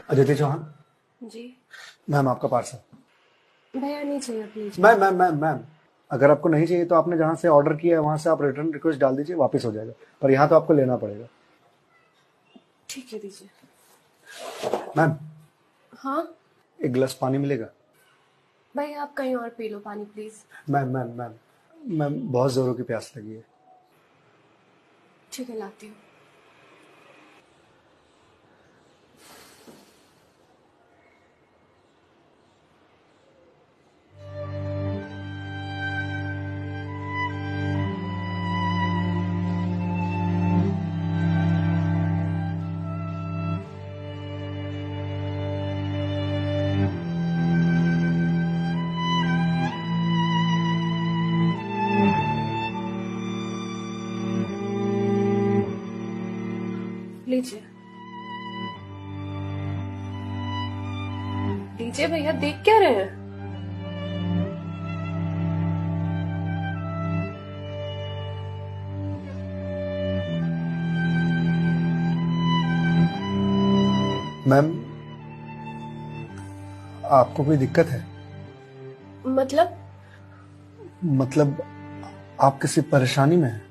अदिति चौहान। जी ma'am आपका parcel. भैया नहीं चाहिए please. Ma'am ma'am ma'am ma'am अगर आपको नहीं चाहिए तो आपने जहाँ से ऑर्डर किया है वहाँ से आप रिटर्न रिक्वेस्ट डाल दीजिए, वापस हो जाएगा, पर यहाँ तो आपको लेना पड़ेगा। ठीक है दीजिए। मैम हाँ एक गिलास पानी मिलेगा? भैया आप कहीं और पी लो पानी please. Ma'am ma'am ma'am ma'am बहुत जोरों की प्यास लगी है। ठीक है लाती हूँ। लीजिए लीजिए भैया, देख क्या रहे हैं? मैम आपको कोई दिक्कत है? मतलब आप किसी परेशानी में हैं?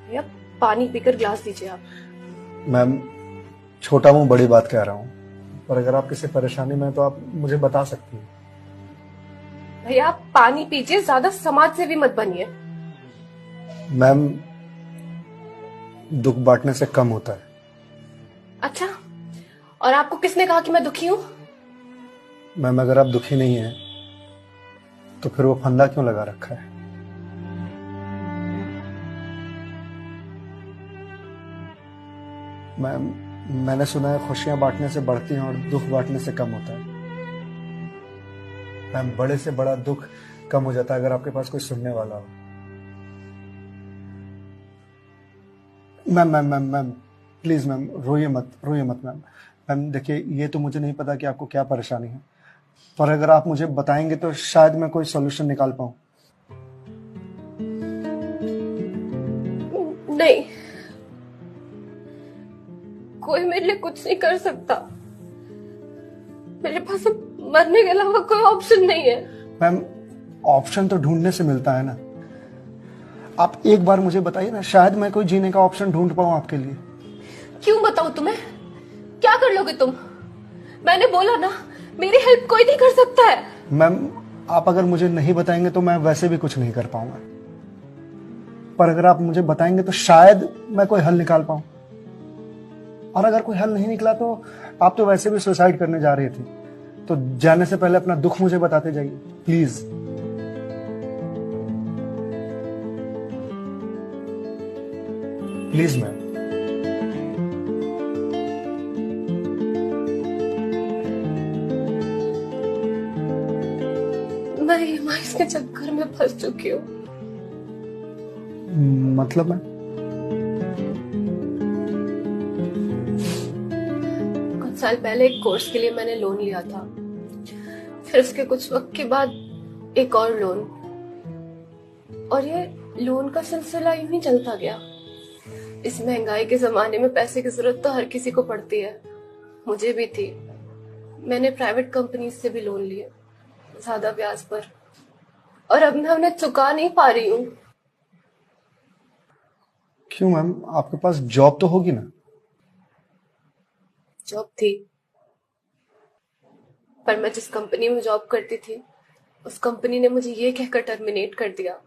भैया पानी पीकर ग्लास दीजिए आप। मैम छोटा मुंह बड़ी बात कह रहा हूँ, पर अगर आप किसी परेशानी में हैं तो आप मुझे बता सकती हैं। भैया आप पानी पीजिए, ज्यादा समाज से भी मत बनिए। मैम दुख बांटने से कम होता है। अच्छा, और आपको किसने कहा कि मैं दुखी हूँ? मैम अगर आप दुखी नहीं हैं तो फिर वो फंदा क्यों लगा रखा है? मैम मैंने सुना है खुशियां बांटने से बढ़ती हैं और दुख बांटने से कम होता है। मैम बड़े से बड़ा दुख कम हो जाता है अगर आपके पास कोई सुनने वाला हो। Ma'am ma'am ma'am ma'am please ma'am रोइए मत मैम। मैम देखिए ये तो मुझे नहीं पता कि आपको क्या परेशानी है, पर अगर आप मुझे बताएंगे तो शायद मैं कोई सॉल्यूशन निकाल पाऊं। नहीं, कोई मेरे लिए कुछ नहीं कर सकता। मेरे पास अब मरने के अलावा कोई ऑप्शन नहीं है। मैम ऑप्शन तो ढूंढने से मिलता है ना। आप एक बार मुझे बताइए ना, शायद मैं कोई जीने का ऑप्शन ढूंढ पाऊं आपके लिए। क्यों बताऊं तुम्हें? क्या कर लोगे तुम? मैंने बोला ना, मेरी हेल्प कोई नहीं कर सकता है। मैम आप अगर मुझे नहीं बताएंगे तो मैं वैसे भी कुछ नहीं कर पाऊंगा, पर अगर आप मुझे बताएंगे तो शायद मैं कोई हल निकाल पाऊं। और अगर कोई हल नहीं निकला तो आप तो वैसे भी सुसाइड करने जा रही थी, तो जाने से पहले अपना दुख मुझे बताते जाइए प्लीज। Please ma'am. मैं ईएमआईज़ के चक्कर में फंस चुकी हूँ। मतलब मैम? कुछ साल पहले एक कोर्स के लिए मैंने लोन लिया था, फिर उसके कुछ वक्त के बाद एक और लोन, और ये लोन का सिलसिला यूं ही चलता गया। इस महंगाई के जमाने में पैसे की जरूरत तो हर किसी को पड़ती है, मुझे भी थी। मैंने प्राइवेट कंपनी से भी लोन लिए, ज्यादा ब्याज पर, और अब मैं उन्हें चुका नहीं पा रही हूँ। क्यों मैम, आपके पास जॉब तो होगी ना? जॉब थी, पर मैं जिस कंपनी में जॉब करती थी उस कंपनी ने मुझे ये कहकर टर्मिनेट कर दिया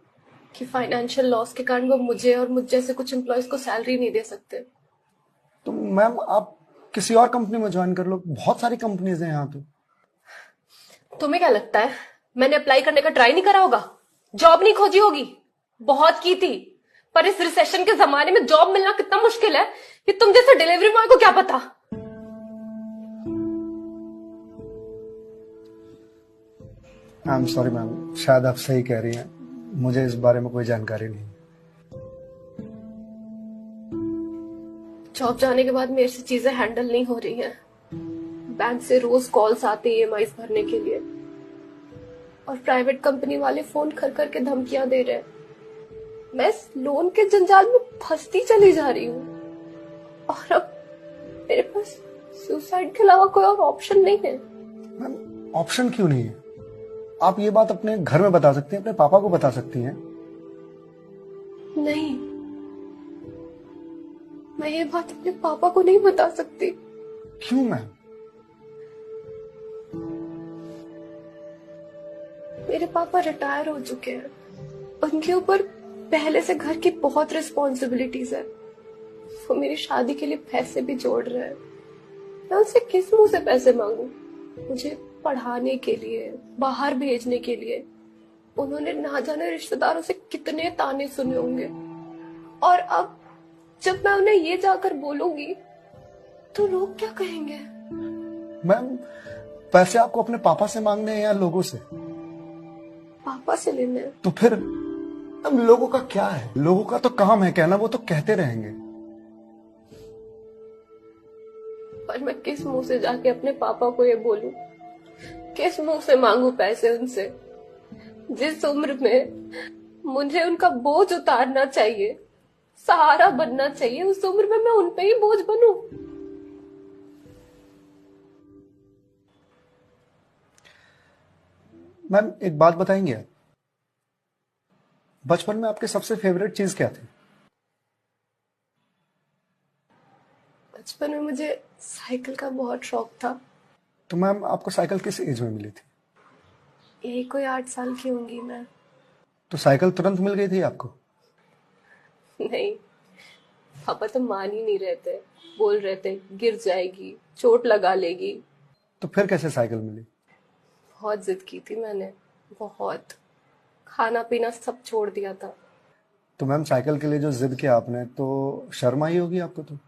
कि फाइनेंशियल लॉस के कारण वो मुझे और मुझ जैसे कुछ एम्प्लॉयज को सैलरी नहीं दे सकते। तो मैम आप किसी और कंपनी में ज्वाइन कर लो, बहुत सारी कंपनीज हैं यहाँ तो। तुम्हें क्या लगता है मैंने अप्लाई करने का ट्राई नहीं करा होगा? जॉब नहीं खोजी होगी? बहुत की थी, पर इस रिसेशन के जमाने में जॉब मिलना कितना मुश्किल है कि तुम जैसे डिलीवरी बॉय को क्या पता। आई एम सॉरी मैम, शायद आप सही कह रही हैं, मुझे इस बारे में कोई जानकारी नहीं। जॉब जाने के बाद मेरे से चीजें हैंडल नहीं हो रही हैं। बैंक से रोज कॉल्स आते ईएमआई भरने के लिए, और प्राइवेट कंपनी वाले फोन कर करके धमकियां दे रहे हैं। मैं इस लोन के जंजाल में फंसती चली जा रही हूँ, और अब मेरे पास सुसाइड के अलावा कोई और ऑप्शन नहीं है। मैम, ऑप्शन क्यों नहीं है? आप ये बात अपने घर में बता सकती हैं, अपने पापा को बता सकती हैं। नहीं, मैं ये बात अपने पापा को नहीं बता सकती। क्यों मैम? मेरे पापा रिटायर हो चुके हैं, उनके ऊपर पहले से घर की बहुत रिस्पॉन्सिबिलिटीज है। वो मेरी शादी के लिए पैसे भी जोड़ रहे हैं। मैं उनसे किस मुंह से पैसे मांगू? मुझे पढ़ाने के लिए, बाहर भेजने के लिए उन्होंने ना जाने रिश्तेदारों से कितने ताने सुने होंगे, और अब जब मैं उन्हें ये जाकर बोलूंगी तो लोग क्या कहेंगे? मैम, पैसे आपको अपने पापा से मांगने हैं या लोगों से? पापा से लेने हैं। तो फिर अब लोगों का क्या है? लोगों का तो काम है कहना, वो तो कहते रहेंगे। पर मैं किस मुंह से जाके अपने पापा को ये बोलूं? किस मुंह से मांगू पैसे उनसे? जिस उम्र में मुझे उनका बोझ उतारना चाहिए, सहारा बनना चाहिए, उस उम्र में मैं उन पे ही बोझ बनूं? मैम, एक बात बताएंगे आप? बचपन में आपके सबसे फेवरेट चीज क्या थी? बचपन में मुझे साइकिल का बहुत शौक था। तो मैम, आपको साइकिल किस एज में मिली थी? यही कोई 8 साल की होंगी मैं। तो साइकिल तुरंत मिल गई थी आपको? नहीं, पापा तो मान ही नहीं रहे थे। बोल रहे थे गिर जाएगी, चोट लगा लेगी। तो फिर कैसे साइकिल मिली? बहुत जिद की थी मैंने, बहुत। खाना पीना सब छोड़ दिया था। तो मैम, साइकिल के लिए जो जिद किया आपने, तो शर्म आई होगी आपको? तो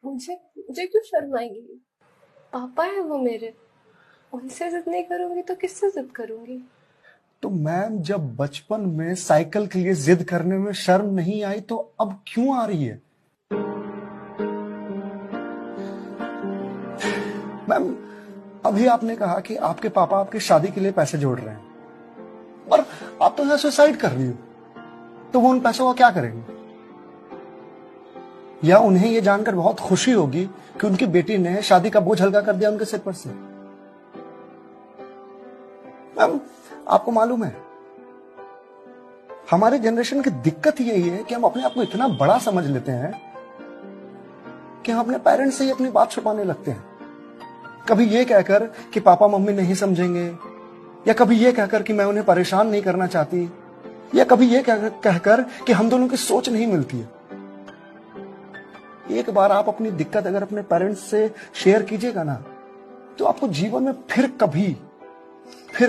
मुझे मुझे क्यों शर्म आएगी? पापा है वो मेरे, उनसे जिद नहीं करूंगी तो किससे जिद करूंगी? तो मैम, जब बचपन में साइकिल के लिए जिद करने में शर्म नहीं आई, तो अब क्यों आ रही है? मैम, अभी आपने कहा कि आपके पापा आपकी शादी के लिए पैसे जोड़ रहे हैं, और आप तो यहाँ सुसाइड कर रही हो। तो वो उन पैसों का क्या करेंगे? या उन्हें ये जानकर बहुत खुशी होगी कि उनकी बेटी ने शादी का बोझ हल्का कर दिया उनके सिर पर से। मैम, आपको मालूम है, हमारे जनरेशन की दिक्कत यही है कि हम अपने आप को इतना बड़ा समझ लेते हैं कि हम अपने पेरेंट्स से ही अपनी बात छुपाने लगते हैं। कभी ये कहकर कि पापा मम्मी नहीं समझेंगे, या कभी ये कहकर कि मैं उन्हें परेशान नहीं करना चाहती, या कभी ये कहकर कि हम दोनों की सोच नहीं मिलती है। एक बार आप अपनी दिक्कत अगर अपने पेरेंट्स से शेयर कीजिएगा ना, तो आपको जीवन में फिर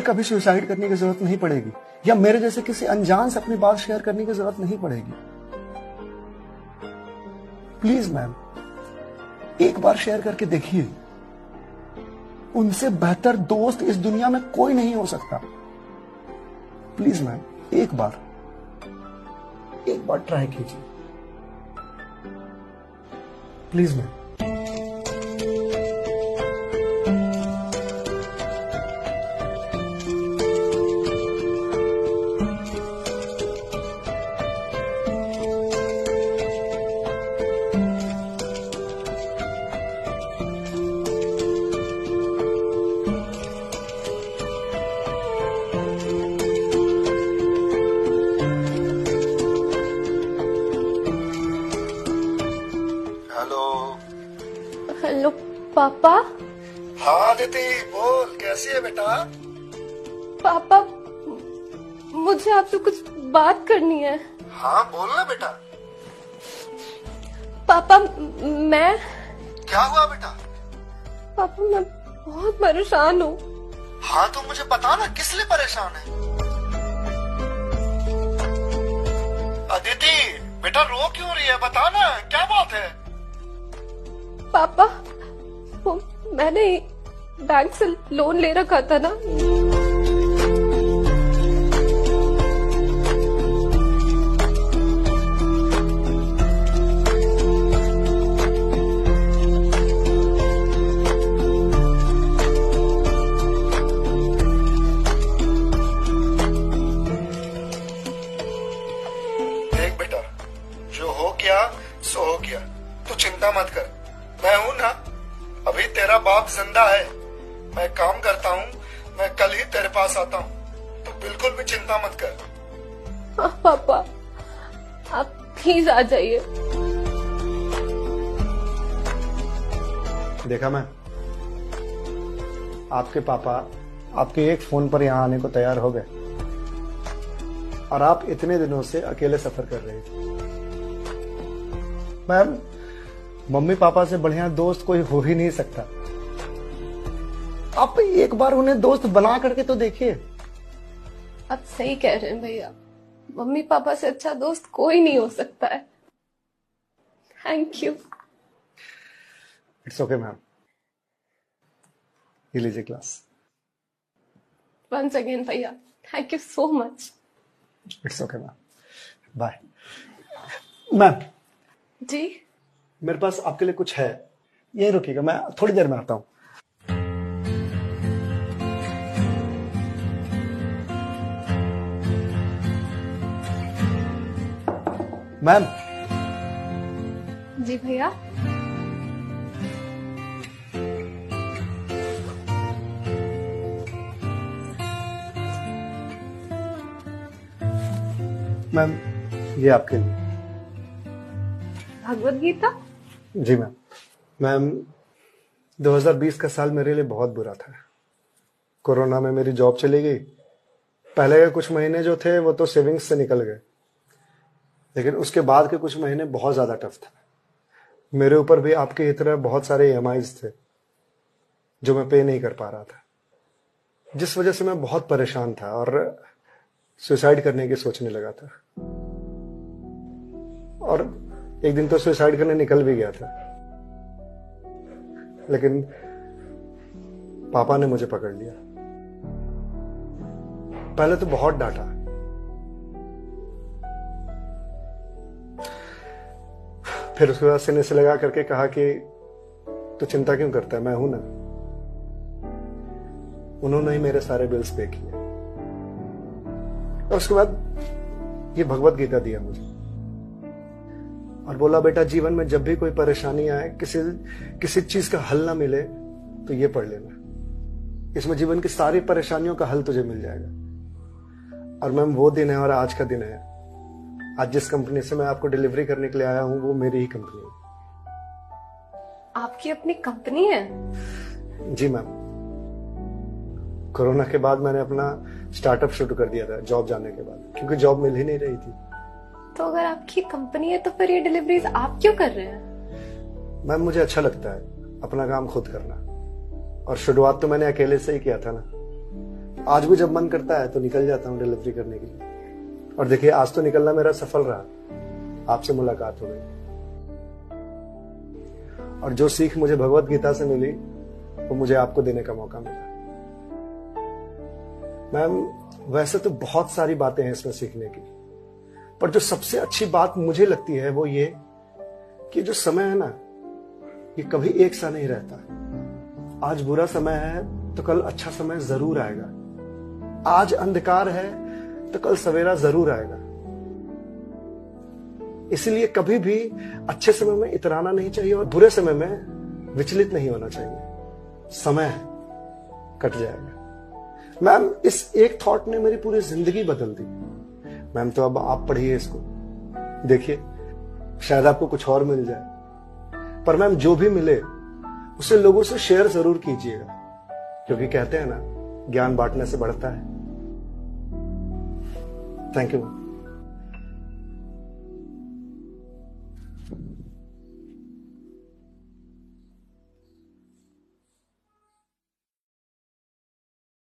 कभी सुसाइड करने की जरूरत नहीं पड़ेगी, या मेरे जैसे किसी अनजान से अपनी बात शेयर करने की जरूरत नहीं पड़ेगी। प्लीज मैम, एक बार शेयर करके देखिए। उनसे बेहतर दोस्त इस दुनिया में कोई नहीं हो सकता। प्लीज मैम, एक बार ट्राई कीजिए। Please ma'am. हेलो पापा। हाँ दीदी, बोल, कैसी है बेटा? पापा, मुझे आपसे कुछ बात करनी है। हाँ बोल ना बेटा। पापा, मैं क्या हुआ बेटा? पापा, मैं बहुत परेशान हूँ। हाँ तो मुझे बता ना, किस लिए परेशान है? अदिति बेटा, रो क्यों रही है? बता ना, क्या बात है? पापा, वो मैंने बैंक से लोन ले रखा था ना, गया सो हो गया, तू चिंता मत कर, मैं हूं ना, अभी तेरा बाप जिंदा है, मैं काम करता हूँ, मैं कल ही तेरे पास आता हूँ, तू बिल्कुल भी चिंता मत कर। हाँ पापा, आप प्लीज आ जाइए। देखा मैं, आपके पापा आपके एक फोन पर यहां आने को तैयार हो गए और आप इतने दिनों से अकेले सफर कर रहे थे। मैम, मम्मी पापा से बढ़िया दोस्त कोई हो ही नहीं सकता। आप एक बार उन्हें दोस्त बना करके तो देखिए। आप सही कह रहे हैं भैया, मम्मी पापा से अच्छा दोस्त कोई नहीं हो सकता है। Thank you. It's okay ma'am, ये लीजिए क्लास। वंस अगेन भैया, thank you so much. It's okay ma'am, bye. Ma'am ji? मेरे पास आपके लिए कुछ है, यही रुकिएगा, मैं थोड़ी देर में आता हूं। मैम। जी भैया। मैम, ये आपके लिए। भगवत गीता? जी मैम। मैम, 2020 का साल मेरे लिए बहुत बुरा था। कोरोना में मेरी जॉब चली गई। पहले के कुछ महीने जो थे वो तो सेविंग्स से निकल गए, लेकिन उसके बाद के कुछ महीने बहुत ज्यादा टफ था। मेरे ऊपर भी आपके ही तरह बहुत सारे EMIs थे जो मैं पे नहीं कर पा रहा था, जिस वजह से मैं बहुत परेशान था और सुसाइड करने की सोचने लगा था। और एक दिन तो सुसाइड करने निकल भी गया था, लेकिन पापा ने मुझे पकड़ लिया। पहले तो बहुत डांटा, फिर उसके बाद सीने से लगा करके कहा कि तू चिंता क्यों करता है, मैं हूं ना। उन्होंने ही मेरे सारे बिल्स पे किए और उसके बाद ये भगवत गीता दिया मुझे और बोला, बेटा जीवन में जब भी कोई परेशानी आए, किसी चीज का हल ना मिले तो ये पढ़ लेना, इसमें जीवन की सारी परेशानियों का हल तुझे मिल जाएगा। और मैम, वो दिन है और आज का दिन है। आज जिस कंपनी से मैं आपको डिलीवरी करने के लिए आया हूं वो मेरी ही कंपनी है। आपकी अपनी कंपनी है? जी मैम। कोरोना के बाद मैंने अपना स्टार्टअप शुरू कर दिया था जॉब जाने के बाद, क्योंकि जॉब मिल ही नहीं रही थी। तो अगर आपकी कंपनी है तो फिर ये डिलीवरीज आप क्यों कर रहे हैं? मैम, मुझे अच्छा लगता है अपना काम खुद करना, और शुरुआत तो मैंने अकेले से ही किया था ना। आज भी जब मन करता है तो निकल जाता हूँ डिलीवरी करने के लिए। और देखिए, आज तो निकलना मेरा सफल रहा, आपसे मुलाकात हो गई और जो सीख मुझे भगवत गीता से मिली वो मुझे आपको देने का मौका मिला। मैम, वैसे तो बहुत सारी बातें हैं इसमें सीखने की, पर जो सबसे अच्छी बात मुझे लगती है वो ये कि जो समय है ना, ये कभी एक सा नहीं रहता। आज बुरा समय है तो कल अच्छा समय जरूर आएगा। आज अंधकार है तो कल सवेरा जरूर आएगा। इसलिए कभी भी अच्छे समय में इतराना नहीं चाहिए और बुरे समय में विचलित नहीं होना चाहिए। समय है, कट जाएगा। मैम, इस एक थॉट ने मेरी पूरी जिंदगी बदल दी। मैम, तो अब आप पढ़िए इसको, देखिए शायद आपको कुछ और मिल जाए। पर मैम, जो भी मिले उसे लोगों से शेयर जरूर कीजिएगा, क्योंकि कहते हैं ना, ज्ञान बांटने से बढ़ता है। Thank you ma'am.